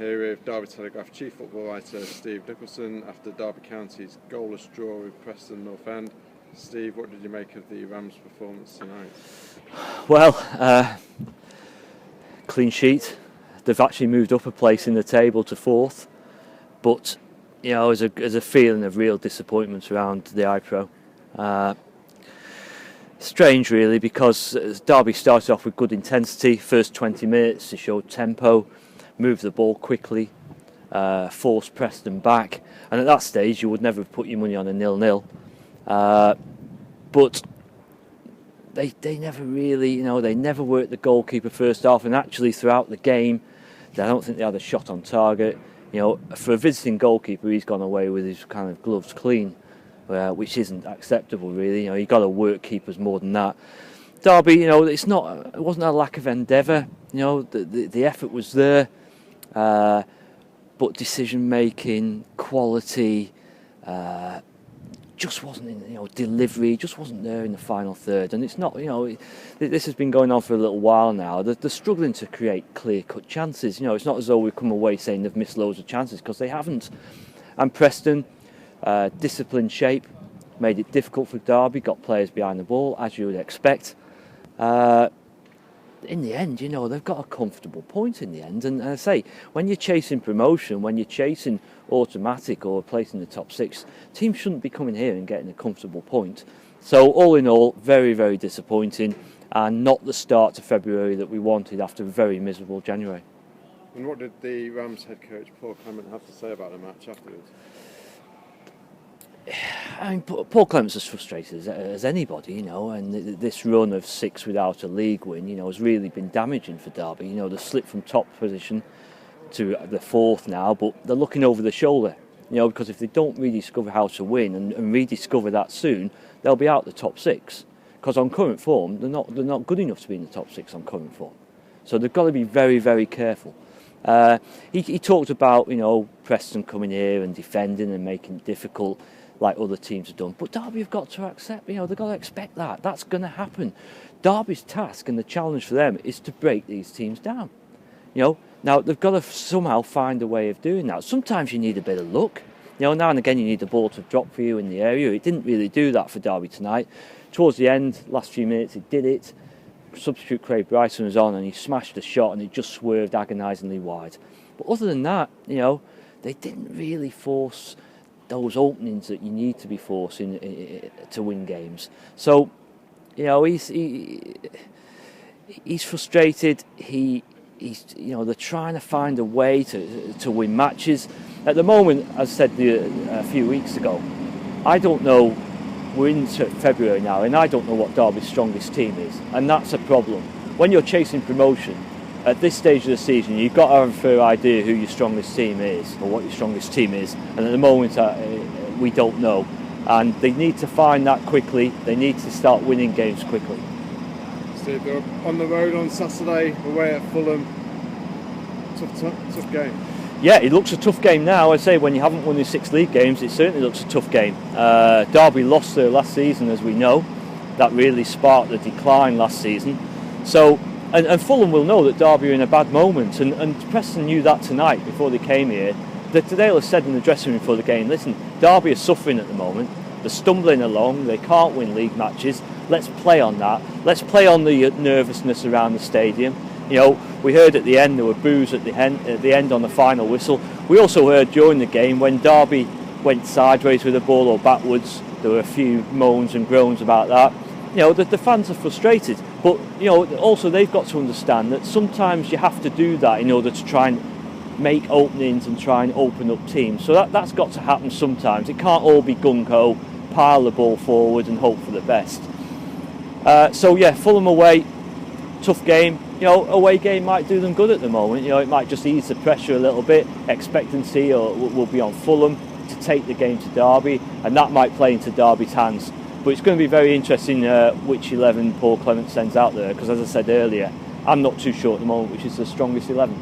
Here with Derby Telegraph chief football writer Steve Nicholson after Derby County's goalless draw with Preston North End. Steve, what did you make of the Rams' performance tonight? Well, clean sheet. They've actually moved up a place in the table to fourth, but there's a feeling of real disappointment around the iPro. Strange really, because Derby started off with good intensity. First 20 minutes they showed tempo, moved the ball quickly, forced Preston back, and at that stage you would never have put your money on a 0-0. But they never really, they never worked the goalkeeper first half, and actually throughout the game I don't think they had a shot on target. For a visiting goalkeeper, he's gone away with his kind of gloves clean, which isn't acceptable really. You've got to work keepers more than that. Derby, it wasn't a lack of endeavour. The effort was there, but decision making, quality, just wasn't in, delivery just wasn't there in the final third. And it's not, this has been going on for a little while now. They're struggling to create clear-cut chances. It's not as though we've come away saying they've missed loads of chances, because they haven't. And Preston, disciplined shape, made it difficult for Derby, got players behind the ball, as you would expect. In the end, they've got a comfortable point in the end. And I say, when you're chasing promotion, when you're chasing automatic or a place in the top six, teams shouldn't be coming here and getting a comfortable point. So all in all, very, very disappointing, and not the start to February that we wanted after a very miserable January. And what did the Rams head coach Paul Clement have to say about the match afterwards? Paul Clement's as frustrated as anybody, and this run of 6 without a league win, has really been damaging for Derby. The slip from top position to the 4th now, but they're looking over the shoulder, because if they don't rediscover how to win and rediscover that soon, they'll be out the top 6. Because on current form, they're not good enough to be in the top 6 on current form. So they've got to be very, very careful. He talked about, Preston coming here and defending and making it difficult, like other teams have done. But Derby have got to accept, they've got to expect that. That's going to happen. Derby's task and the challenge for them is to break these teams down. Now they've got to somehow find a way of doing that. Sometimes you need a bit of luck. Now and again you need the ball to drop for you in the area. It didn't really do that for Derby tonight. Towards the end, last few minutes, it did it. Substitute Craig Bryson was on and he smashed a shot and it just swerved agonisingly wide. But other than that, they didn't really force those openings that you need to be forcing to win games. So, he's frustrated. He's they're trying to find a way to win matches. At the moment, as I said a few weeks ago, I don't know. We're into February now, and I don't know what Derby's strongest team is, and that's a problem. When you're chasing promotion, at this stage of the season, you've got to have a fair idea who your strongest team is, or what your strongest team is, and at the moment we don't know. And they need to find that quickly. They need to start winning games quickly. Steve, they're on the road on Saturday, away at Fulham. Tough game. Yeah, it looks a tough game now. I say when you haven't won your 6 league games, it certainly looks a tough game. Derby lost there last season, as we know. That really sparked the decline last season. So, and Fulham will know that Derby are in a bad moment, and Preston knew that tonight before they came here. They'll have said in the dressing room before the game, listen, Derby are suffering at the moment. They're stumbling along. They can't win league matches. Let's play on that. Let's play on the nervousness around the stadium. We heard at the end there were boos at the end on the final whistle. We also heard during the game when Derby went sideways with the ball or backwards, there were a few moans and groans about that. The fans are frustrated, but also they've got to understand that sometimes you have to do that in order to try and make openings and try and open up teams. So that's got to happen sometimes. It can't all be gung-ho, pile the ball forward and hope for the best. Fulham away, tough game. Away game might do them good at the moment. It might just ease the pressure a little bit. Expectancy will be on Fulham to take the game to Derby, and that might play into Derby's hands. But it's going to be very interesting which 11 Paul Clement sends out there, because as I said earlier, I'm not too sure at the moment which is the strongest 11.